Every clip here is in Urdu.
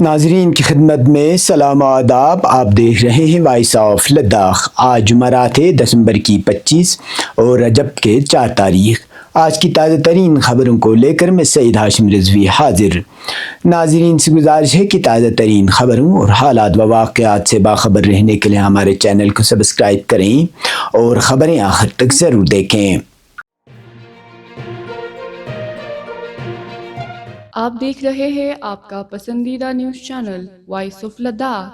ناظرین کی خدمت میں سلام و آداب. آپ دیکھ رہے ہیں وائس آف لداخ. آج جمعرات ہے دسمبر کی 25 اور رجب کے 4 تاریخ. آج کی تازہ ترین خبروں کو لے کر میں سعید ہاشم رضوی حاضر. ناظرین سے گزارش ہے کہ تازہ ترین خبروں اور حالات و واقعات سے باخبر رہنے کے لیے ہمارے چینل کو سبسکرائب کریں اور خبریں آخر تک ضرور دیکھیں. آپ دیکھ رہے ہیں آپ کا پسندیدہ news channel voice of Ladakh.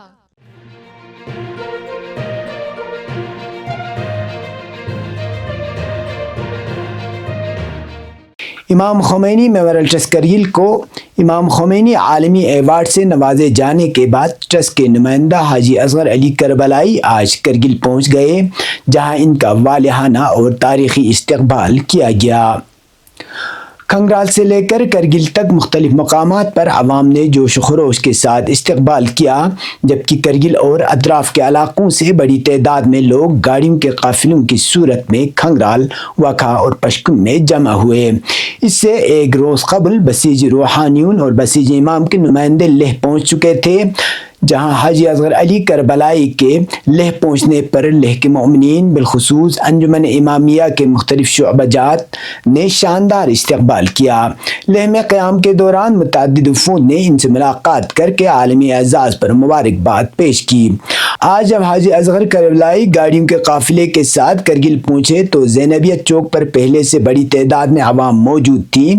Imam Khomeini memorial trust Kargil کو امام خمینی عالمی ایوارڈ سے نوازے جانے کے بعد ٹرسٹ کے نمائندہ حاجی اصغر علی کربلائی آج کرگل پہنچ گئے، جہاں ان کا والہانہ اور تاریخی استقبال کیا گیا. کھنگرال سے لے کر کرگل تک مختلف مقامات پر عوام نے جوش و خروش کے ساتھ استقبال کیا، جبکہ کرگل اور اطراف کے علاقوں سے بڑی تعداد میں لوگ گاڑیوں کے قافلوں کی صورت میں کھنگرال، وکھا اور پشکم میں جمع ہوئے. اس سے ایک روز قبل بسیج روحانیون اور بسیج امام کے نمائندے لیہ پہنچ چکے تھے، جہاں حاجی اصغر علی کربلائی کے لیہ پہنچنے پر لیہ کے مومنین بالخصوص انجمن امامیہ کے مختلف شعبہ جات نے شاندار استقبال کیا. لیہ میں قیام کے دوران متعدد وفود نے ان سے ملاقات کر کے عالمی اعزاز پر مبارکباد پیش کی. آج جب حاجی اصغر کربلائی گاڑیوں کے قافلے کے ساتھ کرگل پہنچے تو زینبیہ چوک پر پہلے سے بڑی تعداد میں عوام موجود تھی.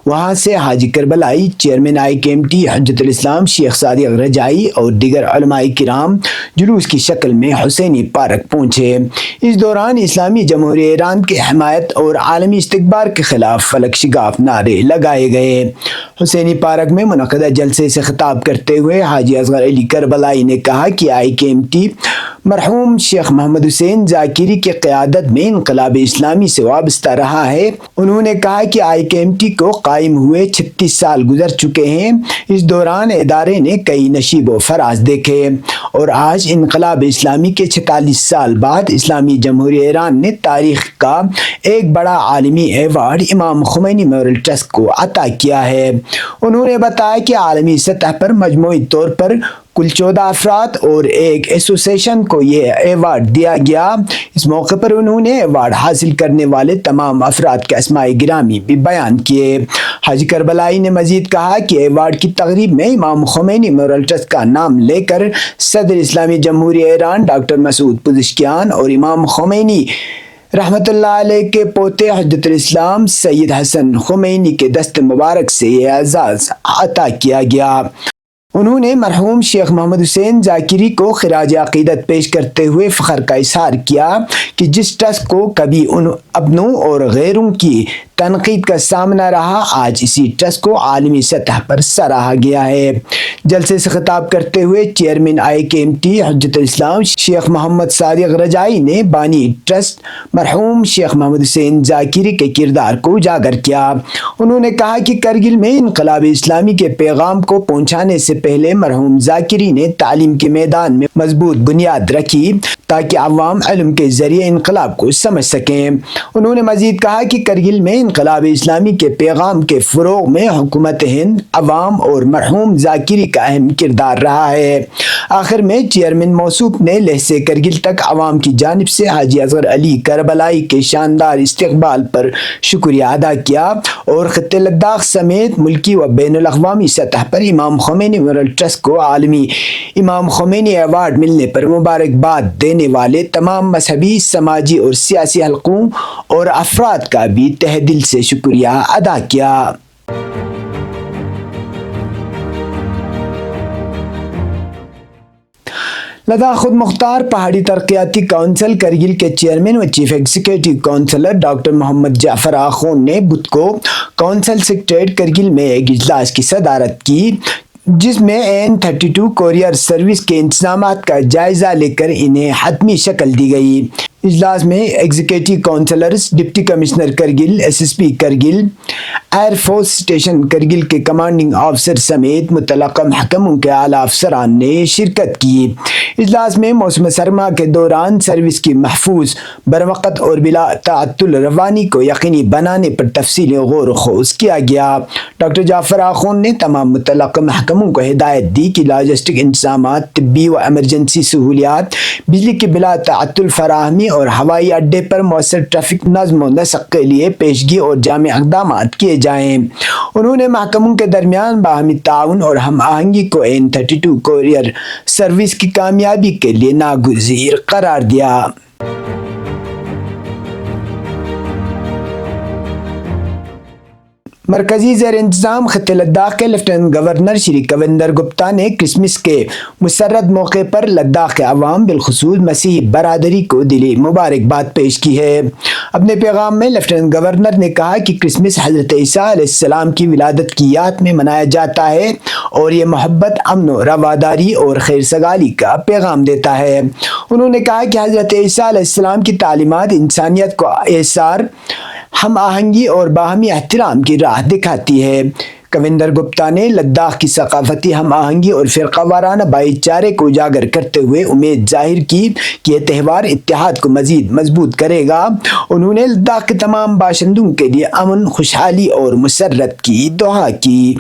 وہاں سے حاجی کربلائی، چیئرمین IKMT حجت الاسلام شیخ صادق رجائی اور دیگر علماء کرام جلوس کی شکل میں حسینی پارک پہنچے. اس دوران اسلامی جمہوریہ ایران کی حمایت اور عالمی استکبار کے خلاف فلک شگاف نعرے لگائے گئے. حسینی پارک میں منعقدہ جلسے سے خطاب کرتے ہوئے حاجی اصغر علی کربلائی نے کہا کہ IKMT مرحوم شیخ محمد حسین ذاکری کی قیادت میں انقلاب اسلامی سے وابستہ رہا ہے. انہوں نے کہا کہ IKMT کو قائم ہوئے 36 سال گزر چکے ہیں. اس دوران ادارے نے کئی نشیب و فراز دیکھے اور آج انقلاب اسلامی کے 46 سال بعد اسلامی جمہوریہ ایران نے تاریخ کا ایک بڑا عالمی ایوارڈ امام خمینی میموریل ٹرسٹ کو عطا کیا ہے. انہوں نے بتایا کہ عالمی سطح پر مجموعی طور پر کل 14 افراد اور ایک ایسوسیشن کو یہ ایوارڈ دیا گیا. اس موقع پر انہوں نے ایوارڈ حاصل کرنے والے تمام افراد کے اسماء گرامی بھی بیان کیے. حاجی کربلائی نے مزید کہا کہ ایوارڈ کی تقریب میں امام خمینی میموریل ٹرسٹ کا نام لے کر صدر اسلامی جمہوریہ ایران ڈاکٹر مسعود پزشکیان اور امام خمینی رحمت اللہ علیہ کے پوتے حجت الاسلام سید حسن خمینی کے دست مبارک سے یہ اعزاز عطا کیا گیا. انہوں نے مرحوم شیخ محمد حسین ذاکری کو خراج عقیدت پیش کرتے ہوئے فخر کا اظہار کیا کہ جس ٹرسٹ کو کبھی ان اپنوں اور غیروں کی تنقید کا سامنا رہا، آج اسی ٹرسٹ کو عالمی سطح پر سراہا گیا ہے. جلسے سے خطاب کرتے ہوئے چیئرمین IKMT حجت الاسلام شیخ محمد صادق رجائی نے بانی ٹرسٹ مرحوم شیخ محمد حسین ذاکری کے کردار کو اجاگر کیا. انہوں نے کہا کہ کرگل میں انقلاب اسلامی کے پیغام کو پہنچانے سے پہلے مرحوم ذاکری نے تعلیم کے میدان میں مضبوط بنیاد رکھی تاکہ عوام علم کے ذریعے انقلاب کو سمجھ سکیں. انہوں نے مزید کہا کہ کرگل میں انقلاب اسلامی کے پیغام کے فروغ میں حکومت ہند، عوام اور مرحوم ذاکری کا اہم کردار رہا ہے. آخر میں چیئرمین موصوف نے لیہ سے کرگل تک عوام کی جانب سے حاجی اصغر علی کربلائی کے شاندار استقبال پر شکریہ ادا کیا اور خطے لداخ سمیت ملکی و بین الاقوامی سطح پر امام خمینی میموریل ٹرسٹ کو عالمی امام خمینی ایوارڈ ملنے پر مبارکباد دینے والے تمام مذہبی، سماجی اور سیاسی حلقوں اور افراد کا بھی تہہ دل سے شکریہ ادا کیا. لداخ خود مختار پہاڑی ترقیاتی کونسل کرگل کے چیئرمین و چیف ایگزیکٹو کونسلر ڈاکٹر محمد جعفر آخون نے بدھ کو کونسل سیکریٹریٹ کرگل میں ایک اجلاس کی صدارت کی، جس میں N32 کوریئر سروس کے انتظامات کا جائزہ لے کر انہیں حتمی شکل دی گئی. اجلاس میں executive councillors, deputy commissioner Kargil, SSP Kargil, air force station Kargil کے کمانڈنگ آفیسر سمیت متعلقہ محکموں کے اعلیٰ افسران نے شرکت کی۔ اجلاس میں موسم سرما کے دوران سروس کی محفوظ، بروقت اور بلا تعطل روانی کو یقینی بنانے پر تفصیلی غور و خوض کیا گیا۔ ڈاکٹر جعفر آخوند نے تمام متعلقہ محکموں کو ہدایت دی کہ لاجسٹک انتظامات، طبی و ایمرجنسی سہولیات، بجلی کی بلا تعطل فراہمی اور ہوائی اڈے پر مؤثر ٹریفک نظم و نسق کے لیے پیشگی اور جامع اقدامات کیے جائیں۔ انہوں نے محکموں کے درمیان باہمی تعاون اور ہم آہنگی کو N32 کوریئر سروس کی کامیابی کے لیے ناگزیر قرار دیا۔ مرکزی زیر انتظام خطے لداخ کے لیفٹیننٹ گورنر شری کویندر گپتا نے کرسمس کے مسرت موقع پر لداخ کے عوام بالخصوص مسیحی برادری کو دلی مبارکباد پیش کی ہے۔ اپنے پیغام میں لیفٹیننٹ گورنر نے کہا کہ کرسمس حضرت عیسیٰ علیہ السلام کی ولادت کی یاد میں منایا جاتا ہے اور یہ محبت، امن و رواداری اور خیر سگالی کا پیغام دیتا ہے۔ انہوں نے کہا کہ حضرت عیسیٰ علیہ السلام کی تعلیمات انسانیت کو احسار، ہم آہنگی اور باہمی احترام کی راہ دکھاتی ہے۔ کویندر گپتا نے لداخ کی ثقافتی ہم آہنگی اور فرقہ وارانہ بھائی چارے کو اجاگر کرتے ہوئے امید ظاہر کی کہ یہ تہوار اتحاد کو مزید مضبوط کرے گا۔ انہوں نے لداخ کے تمام باشندوں کے لیے امن، خوشحالی اور مسرت کی دعا کی۔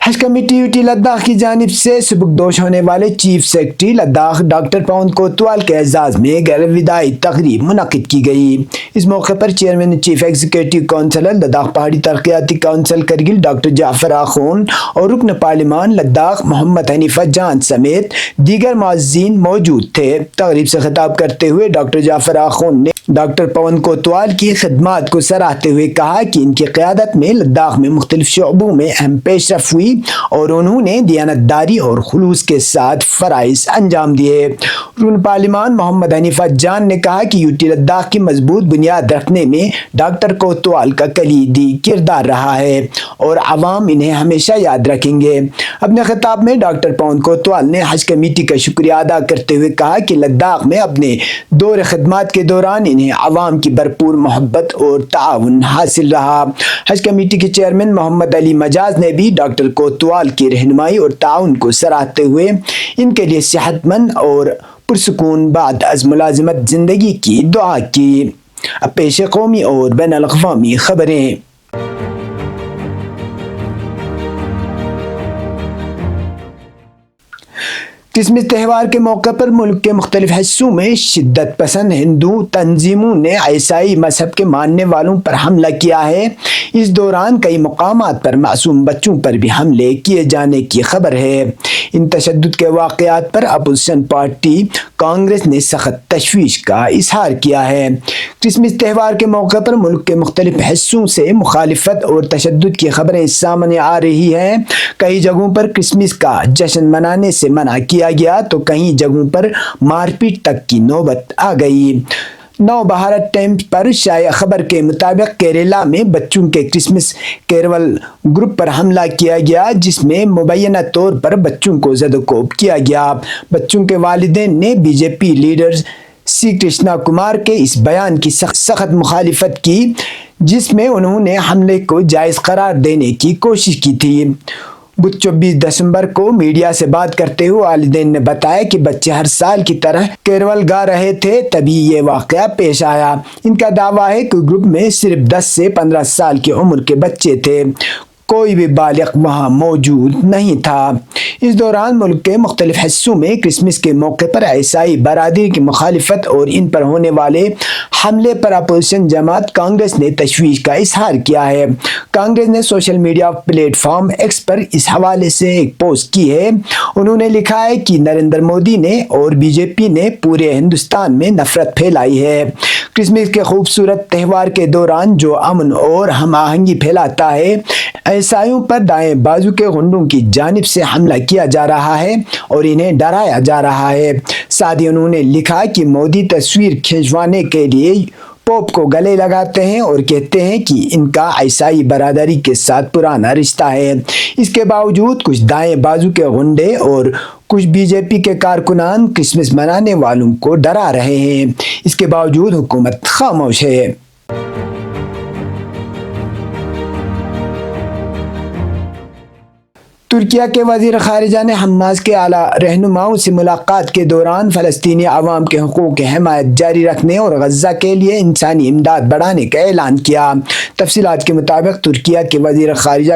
حج کمیٹی یوٹی لداخ کی جانب سے سبکدوش ہونے والے چیف سیکرٹری لداخ ڈاکٹر پون کوتوال کے اعزاز میں غیر وداعی تقریب منعقد کی گئی۔ اس موقع پر chairman chief executive councillor Ladakh پہاڑی ترقیاتی کونسل کرگل ڈاکٹر جعفر آخوند اور رکن پارلیمان لداخ محمد حنیفہ جان سمیت دیگر معززین موجود تھے۔ تقریب سے خطاب کرتے ہوئے ڈاکٹر جعفر آخوند نے ڈاکٹر پون کوتوال کی خدمات کو سراہتے ہوئے کہا کہ ان کی قیادت میں لداخ میں مختلف شعبوں میں اہم پیش رفت ہوئی اور انہوں نے دیانتداری اور خلوص کے ساتھ فرائض انجام دیے۔ رکن پارلیمان محمد حنیفہ جان نے کہا کہ یوٹی لداخ کی مضبوط بنیاد رکھنے میں ڈاکٹر کوتوال کا کلیدی کردار رہا ہے اور عوام انہیں ہمیشہ یاد رکھیں گے۔ اپنے خطاب میں ڈاکٹر پون کوتوال نے حج کمیٹی کا شکریہ ادا کرتے ہوئے کہا کہ لداخ میں اپنے دور خدمات کے دوران انہیں عوام کی بھرپور محبت اور تعاون حاصل رہا۔ حج کمیٹی کے چیئرمین محمد علی مجاز نے بھی ڈاکٹر کوتوال کی رہنمائی اور تعاون کو سراہتے ہوئے ان کے لیے صحت مند اور پرسکون بعد از ملازمت زندگی کی دعا کی۔ اب پیش قومی اور بین الاقوامی خبریں۔ کرسمس تہوار کے موقع پر ملک کے مختلف حصوں میں شدت پسند ہندو تنظیموں نے عیسائی مذہب کے ماننے والوں پر حملہ کیا ہے۔ اس دوران کئی مقامات پر معصوم بچوں پر بھی حملے کیے جانے کی خبر ہے۔ ان تشدد کے واقعات پر اپوزیشن پارٹی کانگریس نے سخت تشویش کا اظہار کیا ہے۔ کرسمس تہوار کے موقع پر ملک کے مختلف حصوں سے مخالفت اور تشدد کی خبریں سامنے آ رہی ہیں۔ کئی جگہوں پر کرسمس کا جشن منانے سے منع کیا گیا تو کئی جگہوں پر مار پیٹ تک کی نوبت آ گئی۔ نو بھارت ٹائمز پر شائع خبر کے مطابق کیرالہ میں بچوں کے کرسمس کیرول گروپ پر حملہ کیا گیا جس میں مبینہ طور پر بچوں کو زد و کوب کیا گیا۔ بچوں کے والدین نے BJP leader C Krishna Kumar کے اس بیان کی سخت مخالفت کی جس میں انہوں نے حملے کو جائز قرار دینے کی کوشش کی تھی۔ بدھ 24 دسمبر کو میڈیا سے بات کرتے ہوئے والدین نے بتایا کہ بچے ہر سال کی طرح کیرول گا رہے تھے تبھی یہ واقعہ پیش آیا۔ ان کا دعویٰ ہے کہ گروپ میں صرف 10 سے 15 سال کی عمر کے بچے تھے، کوئی بھی بالغ وہاں موجود نہیں تھا۔ اس دوران ملک کے مختلف حصوں میں کرسمس کے موقع پر عیسائی برادری کی مخالفت اور ان پر ہونے والے حملے پر اپوزیشن جماعت کانگریس نے تشویش کا اظہار کیا ہے۔ کانگریس نے social media platform X پر اس حوالے سے ایک پوسٹ کی ہے۔ انہوں نے لکھا ہے کہ نریندر مودی نے اور BJP نے پورے ہندوستان میں نفرت پھیلائی ہے۔ کرسمس کے خوبصورت تہوار کے دوران جو امن اور ہم آہنگی پھیلاتا ہے، عیسائیوں پر دائیں بازو کے غنڈوں کی جانب سے حملہ کیا جا رہا ہے اور انہیں ڈرایا جا رہا ہے۔ ساتھ ہی انہوں نے لکھا کہ مودی تصویر کھنچوانے کے لیے پوپ کو گلے لگاتے ہیں اور کہتے ہیں کہ ان کا عیسائی برادری کے ساتھ پرانا رشتہ ہے۔ اس کے باوجود کچھ دائیں بازو کے غنڈے اور کچھ بی جے پی کے کارکنان کرسمس منانے والوں کو ڈرا رہے ہیں۔ اس کے باوجود حکومت خاموش ہے۔ ترکیہ کے وزیر خارجہ نے حماس کے اعلیٰ رہنماؤں سے ملاقات کے دوران فلسطینی عوام کے حقوق کی حمایت جاری رکھنے اور غزہ کے لیے انسانی امداد بڑھانے کا اعلان کیا۔ تفصیلات کے مطابق ترکیہ کے وزیر خارجہ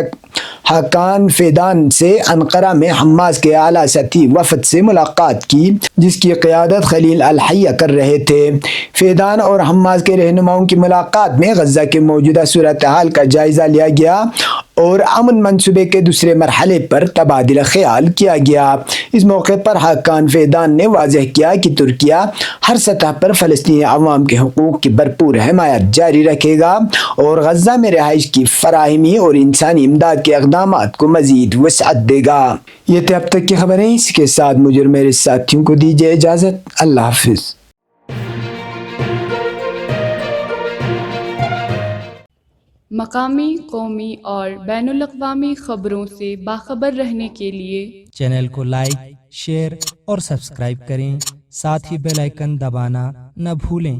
حاکان فیدان سے انقرہ میں حماس کے اعلیٰ سطحی وفد سے ملاقات کی، جس کی قیادت خلیل الحیہ کر رہے تھے۔ فیدان اور حماس کے رہنماؤں کی ملاقات میں غزہ کے موجودہ صورتحال کا جائزہ لیا گیا اور امن منصوبے کے دوسرے مرحلے پر تبادلہ خیال کیا گیا۔ اس موقع پر حاکان فیدان نے واضح کیا کہ ترکیہ ہر سطح پر فلسطینی عوام کے حقوق کی بھرپور حمایت جاری رکھے گا اور غزہ میں رہائش کی فراہمی اور انسانی امداد کے اقدامات کو مزید وسعت دے گا۔ یہ تھے اب تک کی خبریں، اس کے ساتھ مجھے اور میرے ساتھیوں کو دیجیے اجازت۔ اللہ حافظ۔ مقامی، قومی اور بین الاقوامی خبروں سے باخبر رہنے کے لیے چینل کو لائک، شیئر اور سبسکرائب کریں، ساتھ ہی بیل آئیکن دبانا نہ بھولیں۔